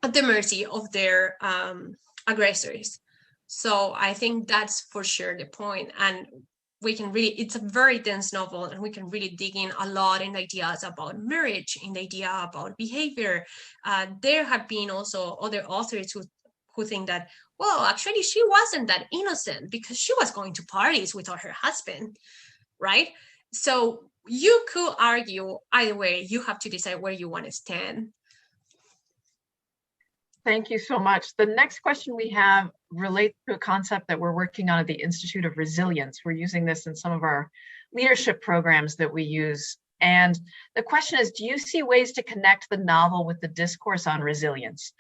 at the mercy of their aggressors. So I think that's for sure the point. And we can really, it's a very dense novel, and we can really dig in a lot in ideas about marriage, in the idea about behavior. There have been also other authors who think that, well, actually she wasn't that innocent because she was going to parties without her husband, right? So you could argue either way. You have to decide where you want to stand. Thank you so much. The next question we have relates to a concept that we're working on at the Institute of Resilience. We're using this in some of our leadership programs that we use. And the question is, do you see ways to connect the novel with the discourse on resilience?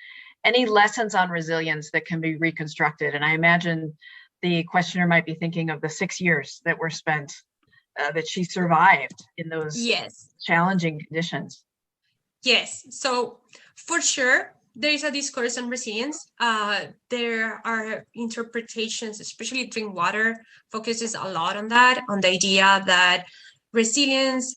Any lessons on resilience that can be reconstructed? And I imagine the questioner might be thinking of the 6 years that were spent, that she survived in those challenging conditions. Yes, so for sure, there is a discourse on resilience. There are interpretations, especially Drink Water focuses a lot on that, on the idea that resilience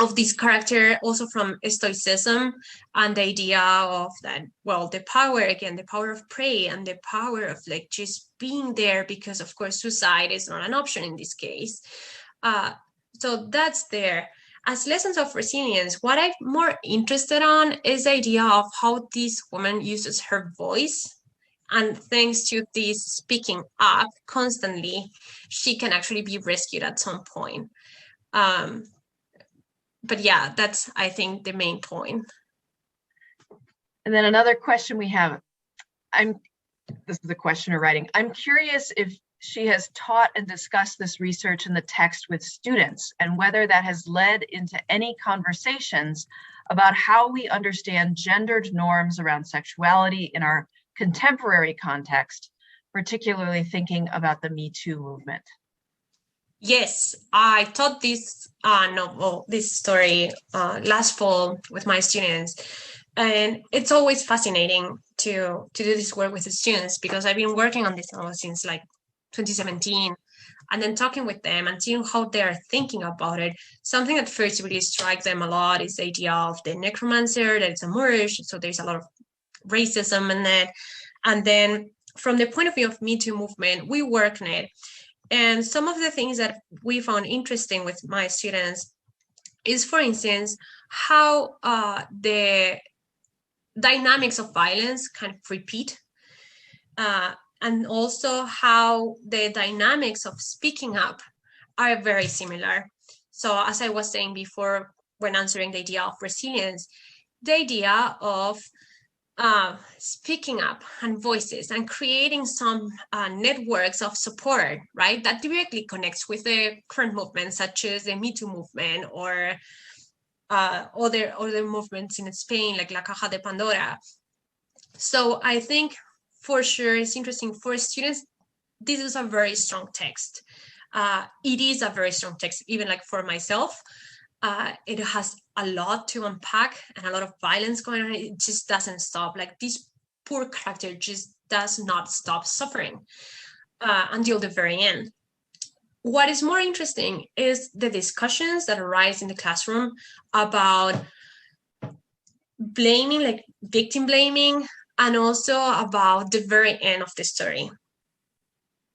of this character, also from Stoicism, and the idea of that, well, the power, again, the power of prey and the power of like just being there, because of course suicide is not an option in this case. So that's there. As lessons of resilience, what I'm more interested on is the idea of how this woman uses her voice. And thanks to this speaking up constantly, she can actually be rescued at some point. But yeah, that's, I think, the main point. And then another question we have, this is the questioner writing, I'm curious if she has taught and discussed this research in the text with students, and whether that has led into any conversations about how we understand gendered norms around sexuality in our contemporary context, particularly thinking about the Me Too movement. Yes, I taught this novel, this story last fall with my students. And it's always fascinating to do this work with the students, because I've been working on this novel since like 2017, and then talking with them and seeing how they're thinking about it. Something that first really strikes them a lot is the idea of the necromancer, that it's a Moorish, so there's a lot of racism in that. And then from the point of view of Me Too movement, we work on it. And some of the things that we found interesting with my students is, for instance, how the dynamics of violence kind of repeat, and also how the dynamics of speaking up are very similar. So as I was saying before, when answering the idea of resilience, the idea of speaking up and voices and creating some networks of support, right, that directly connects with the current movements, such as the Me Too movement, or other movements in Spain, like La Caja de Pandora. So I think for sure it's interesting for students. This is a very strong text. It is a very strong text, even like for myself. It has a lot to unpack and a lot of violence going on. It just doesn't stop. Like, this poor character just does not stop suffering until the very end. What is more interesting is the discussions that arise in the classroom about blaming, like victim blaming, and also about the very end of the story.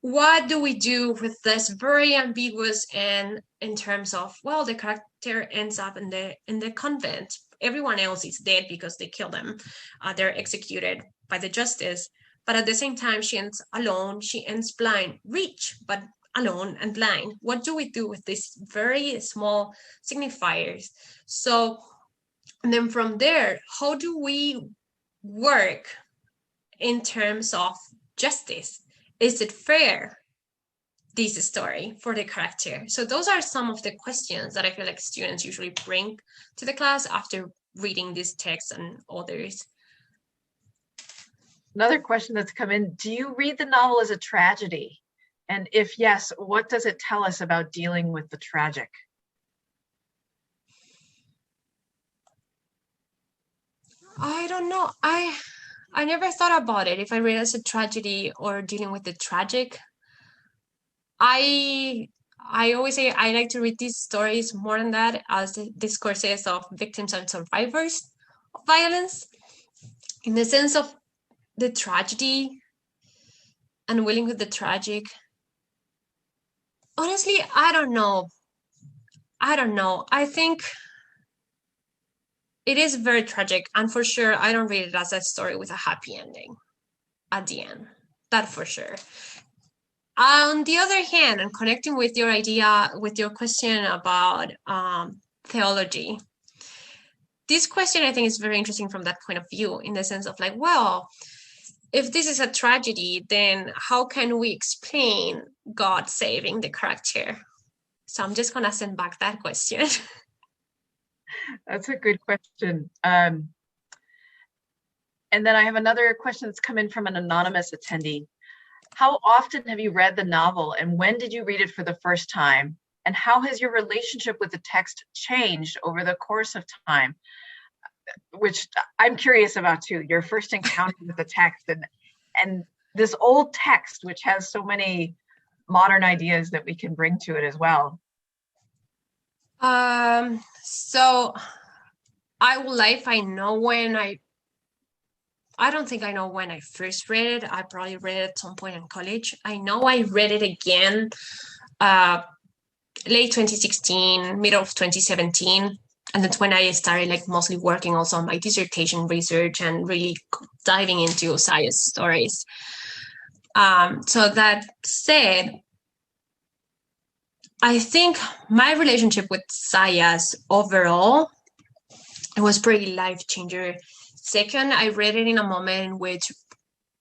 What do we do with this very ambiguous end in terms of, well, the character ends up in the convent. Everyone else is dead because they kill them. They're executed by the justice. But at the same time, she ends alone. She ends blind, rich, but alone and blind. What do we do with these very small signifiers? So, and then from there, how do we work in terms of justice? Is it fair, this story, for the character? So those are some of the questions that I feel like students usually bring to the class after reading this text and others. Another question that's come in, do you read the novel as a tragedy? And if yes, what does it tell us about dealing with the tragic? I don't know. I never thought about it, if I read it as a tragedy or dealing with the tragic. I always say I like to read these stories more than that as the discourses of victims and survivors of violence, in the sense of the tragedy and willing with the tragic. Honestly, I don't know. I think it is very tragic, and for sure I don't read it as a story with a happy ending at the end. That for sure. On the other hand, and connecting with your idea, with your question about theology, this question, I think, is very interesting from that point of view, in the sense of like, well, if this is a tragedy, then how can we explain God saving the character? So I'm just gonna send back that question. That's a good question. And then I have another question that's come in from an anonymous attendee. How often have you read the novel, and when did you read it for the first time? And how has your relationship with the text changed over the course of time? Which I'm curious about too, your first encounter with the text and this old text, which has so many modern ideas that we can bring to it as well. So I will lie if I know when I don't think I know when I first read it. I probably read it at some point in college. I know I read it again late 2016, middle of 2017. And that's when I started like mostly working also on my dissertation research and really diving into Zayas stories. So that said, I think my relationship with Zayas overall, it was pretty life changer. Second, I read it in a moment in which,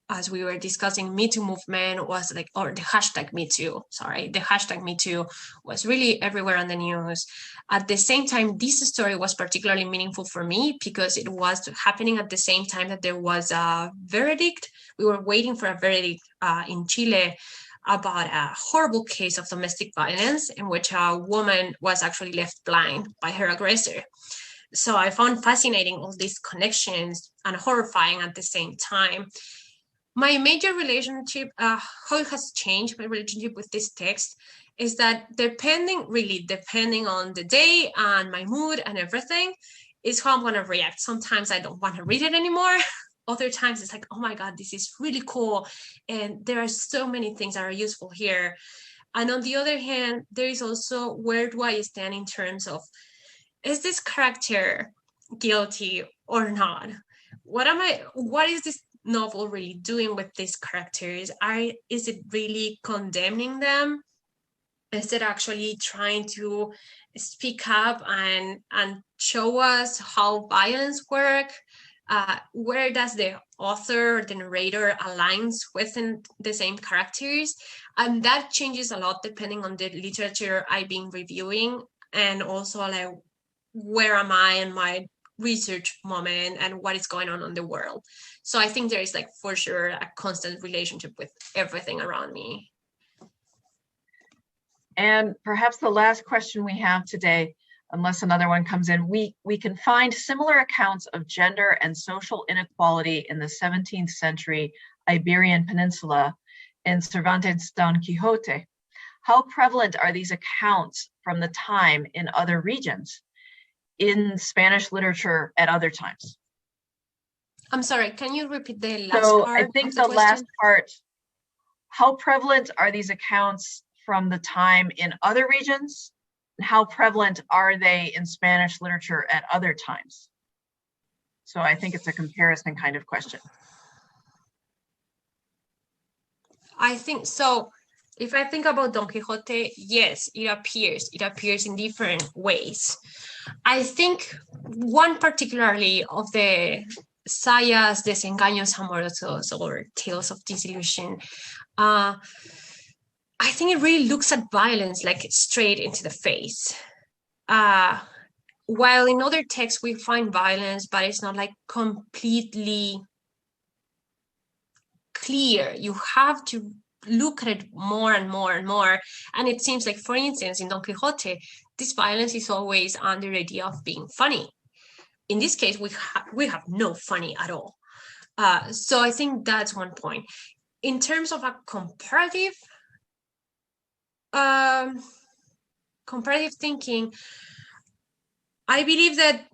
as we were discussing, Me Too movement was like, or the hashtag Me Too, the hashtag Me Too was really everywhere on the news. At the same time, this story was particularly meaningful for me because it was happening at the same time that there was a verdict. We were waiting for a verdict in Chile about a horrible case of domestic violence in which a woman was actually left blind by her aggressor. So I found fascinating all these connections and horrifying at the same time. My major relationship, how it has changed my relationship with this text is that depending on the day and my mood and everything is how I'm going to react. Sometimes I don't want to read it anymore. Other times it's like, oh my God, this is really cool. And there are so many things that are useful here. And on the other hand, there is also where do I stand in terms of, is this character guilty or not? What is this novel really doing with these characters? Is it really condemning them? Is it actually trying to speak up and show us how violence works? Where does the author or the narrator aligns within the same characters? And that changes a lot depending on the literature I've been reviewing, and also like where am I in my research moment and what is going on in the world. So I think there is like for sure a constant relationship with everything around me. And perhaps the last question we have today, unless another one comes in, we can find similar accounts of gender and social inequality in the 17th century Iberian Peninsula in Cervantes' Don Quixote. How prevalent are these accounts from the time in other regions, in Spanish literature at other times? I'm sorry, can you repeat the last part? So I think the last part, how prevalent are these accounts from the time in other regions? And how prevalent are they in Spanish literature at other times? So I think it's a comparison kind of question. I think so. If I think about Don Quixote, yes, it appears in different ways. I think one particularly of the Zayas, Desengaños Amorosos, or Tales of Disillusion, I think it really looks at violence like straight into the face. While in other texts we find violence, but it's not like completely clear. You have to look at it more and more and more. And it seems like, for instance, in Don Quixote, this violence is always under the idea of being funny. In this case, we have no funny at all. So I think that's one point. In terms of a comparative thinking, I believe that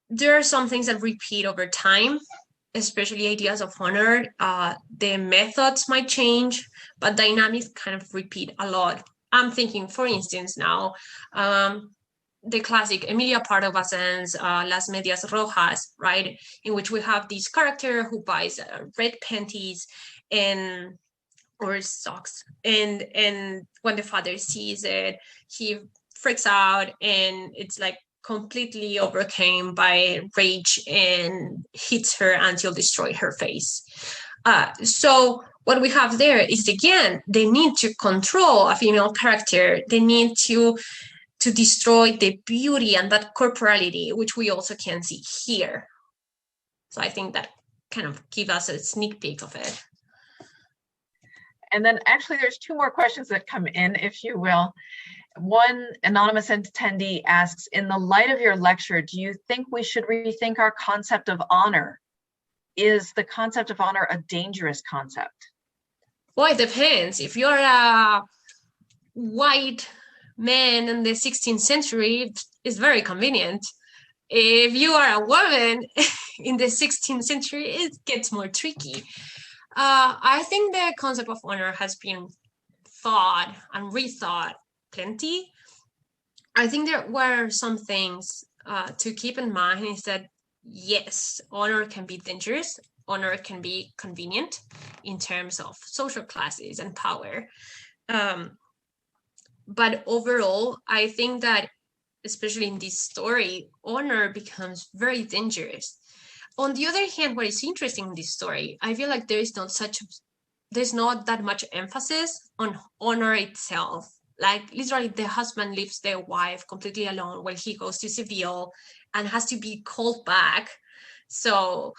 there are some things that repeat over time, especially ideas of honor. The methods might change, but dynamics kind of repeat a lot. I'm thinking, for instance, now, the classic Emilia Pardo Bazan's Las Medias Rojas, right? In which we have this character who buys red panties or socks, and when the father sees it, he freaks out, and it's like completely overcame by rage and hits her until destroyed her face. So what we have there is, again, they need to control a female character. They need to destroy the beauty and that corporality, which we also can see here. So I think that kind of give us a sneak peek of it. And then actually there's two more questions that come in, if you will. One anonymous attendee asks, in the light of your lecture, do you think we should rethink our concept of honor? Is the concept of honor a dangerous concept? Well, it depends. If you're a white man in the 16th century, it's very convenient. If you are a woman in the 16th century, it gets more tricky. I think the concept of honor has been thought and rethought plenty. I think there were some things to keep in mind is that, yes, honor can be dangerous. Honor can be convenient in terms of social classes and power. But overall, I think that, especially in this story, honor becomes very dangerous. On the other hand, what is interesting in this story, I feel like there's not that much emphasis on honor itself. Like literally the husband leaves their wife completely alone while he goes to Seville and has to be called back. So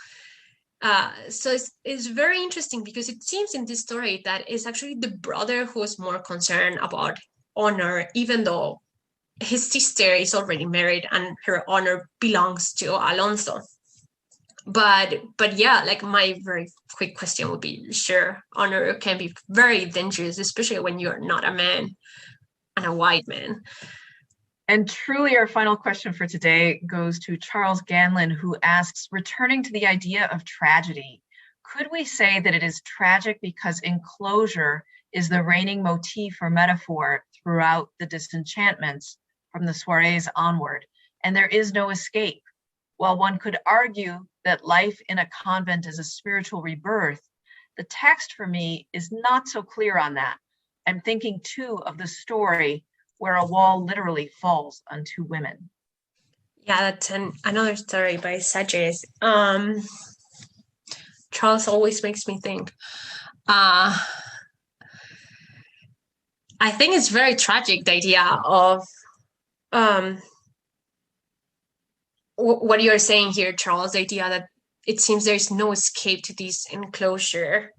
it's very interesting because it seems in this story that it's actually the brother who is more concerned about honor, even though his sister is already married and her honor belongs to Alonso. But yeah, like my very quick question would be, sure, honor can be very dangerous, especially when you're not a man and a white man. And truly our final question for today goes to Charles Ganlin, who asks, returning to the idea of tragedy, could we say that it is tragic because enclosure is the reigning motif or metaphor throughout the disenchantments from the soirees onward, and there is no escape? While one could argue that life in a convent is a spiritual rebirth, the text for me is not so clear on that. I'm thinking too of the story where a wall literally falls on two women. Yeah, that's another story by Zayas. Charles always makes me think. I think it's very tragic, the idea of what you're saying here, Charles, the idea that it seems there's no escape to this enclosure.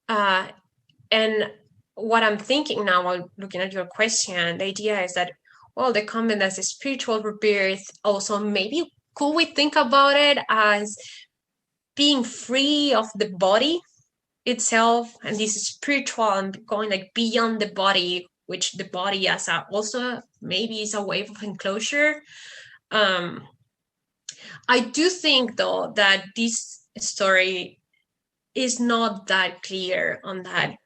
And what I'm thinking now while looking at your question, the idea is that, well, the convent as a spiritual rebirth, also maybe could we think about it as being free of the body itself, and this is spiritual and going like beyond the body, which the body as a also maybe is a way of enclosure. I do think though that this story is not that clear on that.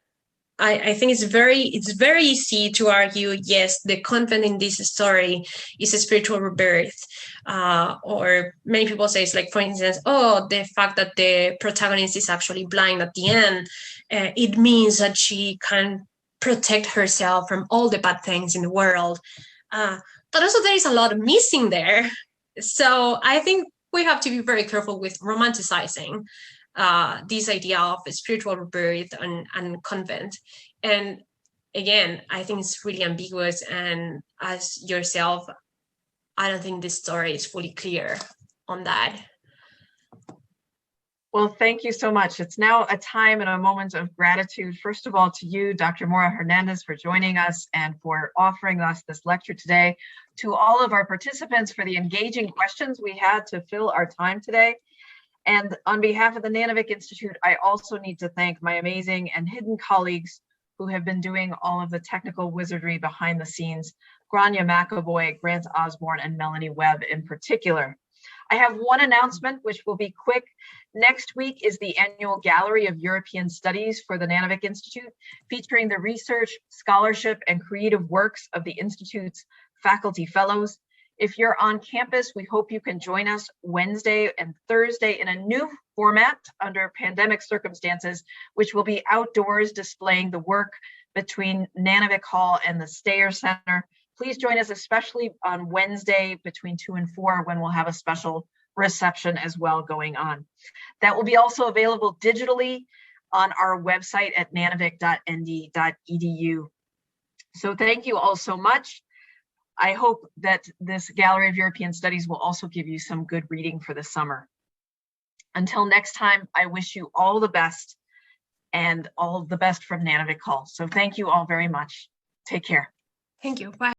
I think it's very easy to argue, yes, the convent in this story is a spiritual rebirth. Or many people say it's like, for instance, oh, the fact that the protagonist is actually blind at the end, it means that she can protect herself from all the bad things in the world. But also there is a lot missing there. So I think we have to be very careful with romanticizing this idea of a spiritual rebirth and convent. And again, I think it's really ambiguous, and as yourself, I don't think this story is fully clear on that. Well, thank you so much. It's now a time and a moment of gratitude, first of all, to you, Dr. Mora-Hernández, for joining us and for offering us this lecture today, to all of our participants for the engaging questions we had to fill our time today. And on behalf of the Nanovic Institute, I also need to thank my amazing and hidden colleagues who have been doing all of the technical wizardry behind the scenes, Grania McAvoy, Grant Osborne, and Melanie Webb in particular. I have one announcement, which will be quick. Next week is the annual Gallery of European Studies for the Nanovic Institute, featuring the research, scholarship, and creative works of the Institute's faculty fellows. If you're on campus, we hope you can join us Wednesday and Thursday in a new format under pandemic circumstances, which will be outdoors displaying the work between Nanovic Hall and the Stayer Center. please join us, especially on Wednesday between 2 and 4, when we'll have a special reception as well going on. That will be also available digitally on our website at nanovic.nd.edu. So thank you all so much. I hope that this Gallery of European Studies will also give you some good reading for the summer. Until next time, I wish you all the best, and all the best from Nanovic Hall. So thank you all very much. Take care. Thank you. Bye.